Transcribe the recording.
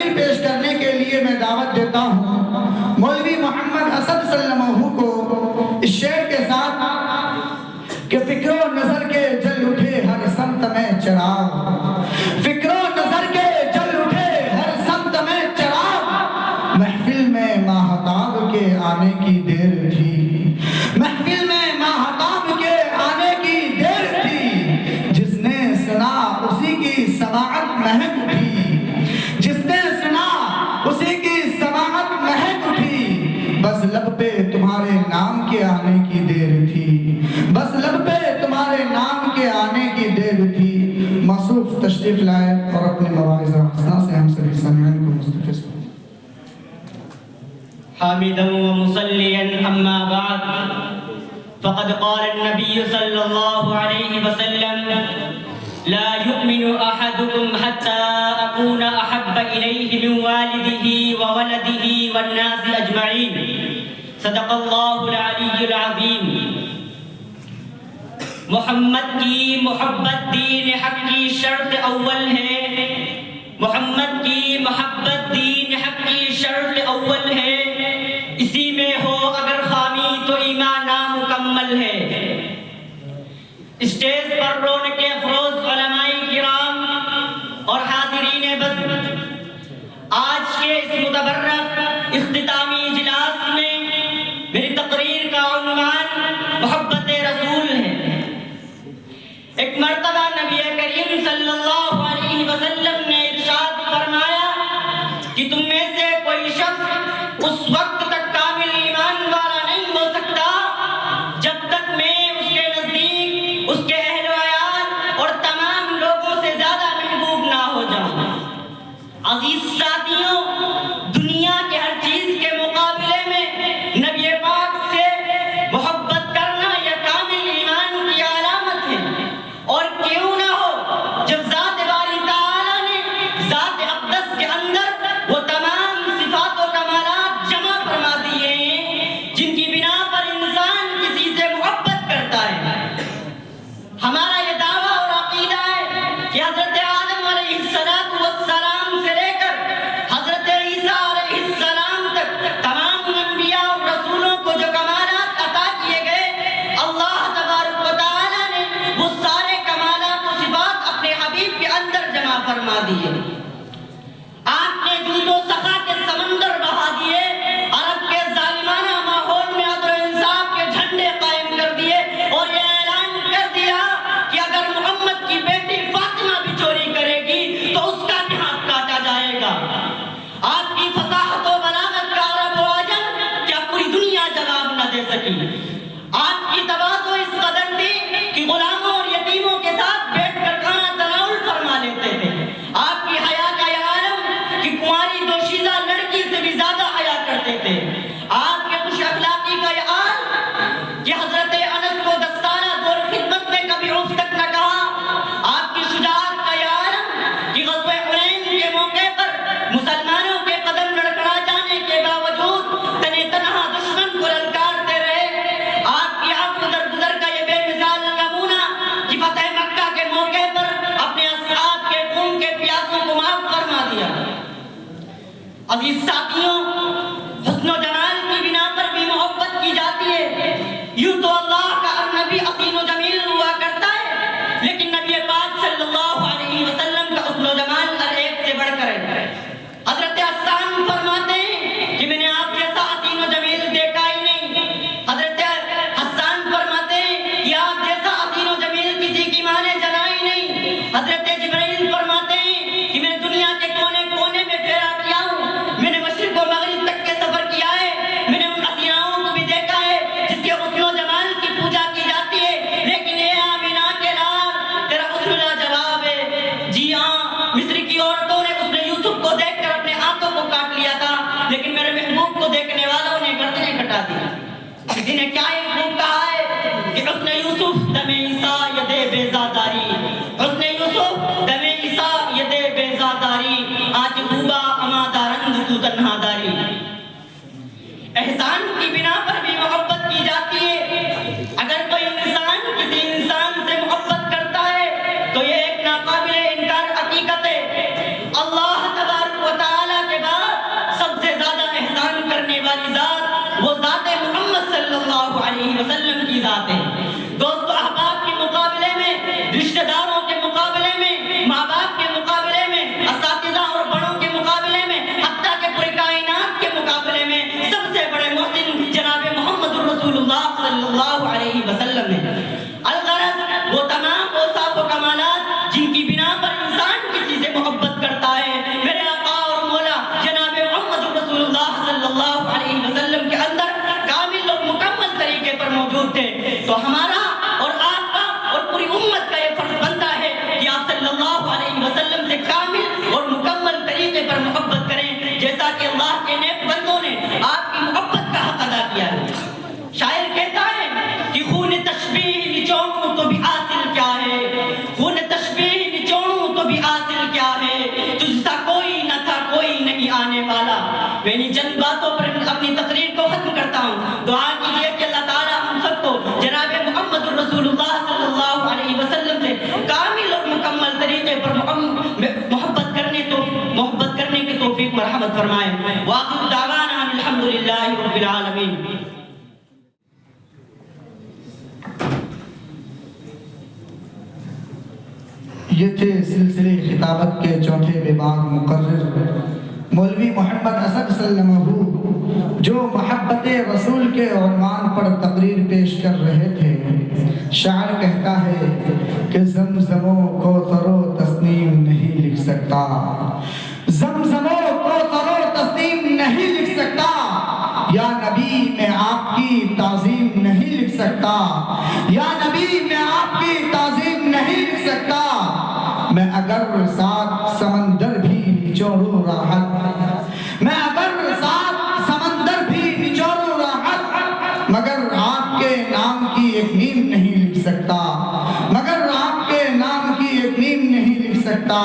پیش کرنے کے لیے میں دعوت دیتا ہوں مولوی محمد اسد صلی اللہ علیہ وسلم کو اس شعر کے ساتھ کہ فکر و نظر کے جل اٹھے ہر سمت میں چراغ، فکر و نظر کے جل اٹھے ہر سمت میں چراغ، محفل میں ماہتاب کے آنے کی دیر تھی، محفل میں ماہتاب کے آنے کی دیر تھی، جس نے سنا اسی کی سماعت مہک اٹھی، جس نے سنا اسی کی سماعت مہک اٹھی، بس لب پہ تمہارے نام کے آنے کی دیر تھی، بس لب پہ تمہارے نام کے آنے کی دیر تھی۔ موصوف تشریف لائے اور اپنے مواعظ حسنہ سے ہم سبھی سامعین کو مستفز کریں۔ حامدا ومصليا اما بعد فقد قال النبي صلى الله عليه وسلم لا يؤمن احدكم حتى اكون احب اليه من والده وولده والناس اجمعين صدق الله العلي العظيم۔ محمد کی محبت دین حق کی شرط اول ہے، محمد کی محبت دین حق کی شرط اول ہے، اسی میں ہو اگر خامی تو ایمان نامکمل ہے۔ اسٹیج پر رونق افروز علماء کرام اور حاضرین بزم، آج کے اس متبرک اختتامی اجلاس میں میری تقریر کا عنوان محبت رسول ہے۔ ایک مرتبہ نبی کریم صلی اللہ علیہ وسلم نے ارشاد فرمایا کہ تم میں سے کوئی شخص اس وقت تک کامل ایمان والا نہیں ہو سکتا جب تک میں اس کے نزدیک اس کے اہل و عیال اور تمام لوگوں سے زیادہ محبوب نہ ہو جاؤں۔ عزیز ساتھیوں، دنیا کے ہر چیز کے مقابلے میں نبی پاک سے محبت کرنا یہ کامل ایمان کی علامت ہے، اور کیوں نہ ہو جب ذات باری تعالیٰ نے ذات اقدس کے اندر وہ تمام صفات و کمالات جمع فرما دیے ہیں جن کی بنا پر انسان کسی سے محبت کرتا ہے۔ ہمارا یہ دعویٰ اور عقیدہ ہے کہ حضرت آدم علیہ السلام سے لے کر حضرت عیسیٰ علیہ السلام تک تمام انبیاء اور رسولوں کو جو کمالات عطا کیے گئے، اللہ تبارک و تعالیٰ نے وہ سارے کمالات و صفات اپنے حبیب کے اندر جمع فرما دیے۔ آپ نے جود و سخا کے سمندر بہا دیے، عرب کے ظالمانہ ماحول میں عدل و انصاف کے جھنڈے قائم کر دیے اور یہ اعلان کر دیا کہ اگر محمد کی بیٹی فاطمہ بھی چوری کرے گی تو اس کا بھی ہاتھ کاٹا جائے گا۔ آپ کی فصاحت و بلاغت کا عرب و عجم کیا پوری دنیا جواب نہ دے سکی۔ آپ کی تواضع اس قدر تھی کہ غلاموں اور یتیموں کے ساتھ بیٹھ کر کھانا تناول فرما لیتے تھے۔ آپ کی حیا کا یہ عالم کہ کنواری دوشیزہ لڑکی سے بھی زیادہ حیا کرتے تھے۔ آپ کے خوش اخلاقی کا یہ عالم کہ حضرت انس کو دستانہ دور خدمت میں کبھی اف تک نہ کہا۔ آپ کی شجاعت کا یہ عالم کہ غزوہ حنین کے موقع پر مسلمانوں کے قدم لڑکھڑا جانے کے باوجود تنے تنہا دشمن کو للکارتے رہے۔ آپ کی عفو درگزر کا یہ بے مثال نمونہ کہ فتح مکہ کے موقع پر اپنے اصحاب کے خون کے پیاسوں کو معاف فرما دیا۔ عزیز ساتھیوں، حسن و جمال کی بنا پر بھی محبت کی جاتی ہے۔ یوں تو اللہ کا ہر نبی حسین و جمیل ہوا کرتا ہے، لیکن نبی پاک صلی اللہ علیہ وسلم کا حسن و جمال ہر ایک سے بڑھ کر ہے۔ حضرت حسان فرماتے ہیں کہ میں نے آپ جیسا حسین و جمیل دیکھا ہی نہیں۔ حضرت حسان فرماتے ہیں کہ آپ جیسا حسین و جمیل کسی کی ماں نے جنا ہی نہیں۔ حضرت جبرائیل فرماتے ہیں کہ میں دنیا کے کونے کونے میں پھیرا کیا ہوں، میں نے مشرق و مغرب تک کے سفر کیا ہے، میں نے ان حسیناؤں کو بھی دیکھا ہے جس کے حسن و جمال کی پوجا کی جاتی ہے، لیکن اے آمینہ کے لال تیرا حسن لاجواب ہے۔ جی ہاں، مصر کی عورتوں نے حسن یوسف کو دیکھ کر اپنے ہاتھوں کو کاٹ لیا تھا، لیکن میرے محبوب کو دیکھنے والوں نے گردنیں کٹا دی۔ کسی نے کیا ہی خوب کہا ہے کہ حسن یوسف دم عیسیٰ ید بیزاداری، حسن یوسف دم عیسیٰ ید بیزاداری، آج خوبا اما دارند تو تنہا داری۔ احسان کی بنا پر بھی محبت کی جاتی ہے۔ اگر کوئی انسان کسی انسان سے محبت کرتا ہے تو یہ ایک ناقابل انکار حقیقت ہے۔ اللہ تبارک و تعالی والی ذات وہ ذات محمد صلی اللہ علیہ وسلم کی ذات ہے۔ دوستو، احباب کے مقابلے میں، رشتہ داروں کے مقابلے میں، ماں باپ کے مقابلے میں، اساتذہ اور بڑوں کے مقابلے میں، حتیٰ کہ پوری کائنات کے مقابلے میں سب سے بڑے محسن جناب محمد رسول اللہ صلی اللہ علیہ وسلم ہے۔ الغرض وہ تمام اوصاف و کمالات جن کی بنا پر انسان کسی سے محبت کرتا ہے، میرے آقا اور مولا جناب محمد رسول اللہ صلی اللہ علیہ وسلم کے اندر کامل اور مکمل طریقے پر موجود تھے۔ تو ہمارا اور آپ کا اور پوری امت کا یہ فرض بنتا ہے کہ آپ صلی اللہ علیہ وسلم سے کامل اور مکمل طریقے پر محبت کریں، جیسا کہ اللہ کے نیک بندوں نے آپ کی محبت کا حق ادا کیا ہے۔ شاعر کہتا ہے کہ خون تشبیہ نچوڑوں تو بھی حاصل کیا ہے، خون تشبیہ نچوڑوں تو بھی حاصل کیا ہے، تجھ سا کوئی نہ تھا کوئی نہیں آنے والا۔ میں انہی چند باتوں پر اپنی تقریر کو ختم کرتا ہوں۔ دعا کیجیے کہ اللہ تعالیٰ ہم سب کو جناب محمد رسول اللہ صلی اللہ علیہ وسلم سے کامل اور مکمل طریقے پر محبت کرنے کی توفیق مرحمت فرمائے۔ وآخر دعوانا الحمدللہ رب العالمین۔ یہ تھے سلسلے خطابت کے چوتھے باب مقرر مولوی محمد اسد سلمہ، جو محبت رسول کے عنوان پر تقریر پیش کر رہے تھے۔ شاعر کہتا ہے کہ زمزم و کوثر و تسنیم نہیں لکھ سکتا، زمزم و کوثر و تسنیم نہیں لکھ سکتا، یا نبی میں آپ کی تعظیم نہیں لکھ سکتا، یا نبی میں آپ کی تعظیم نہیں لکھ سکتا۔ میں اگر سات سمندر بھی نچوڑوں راحت، میں اگر سات سمندر بھی نچوڑوں راحت، مگر آپ کے نام کی ایک نیم نہیں لکھ سکتا، مگر آپ کے نام کی ایک نیم نہیں لکھ سکتا۔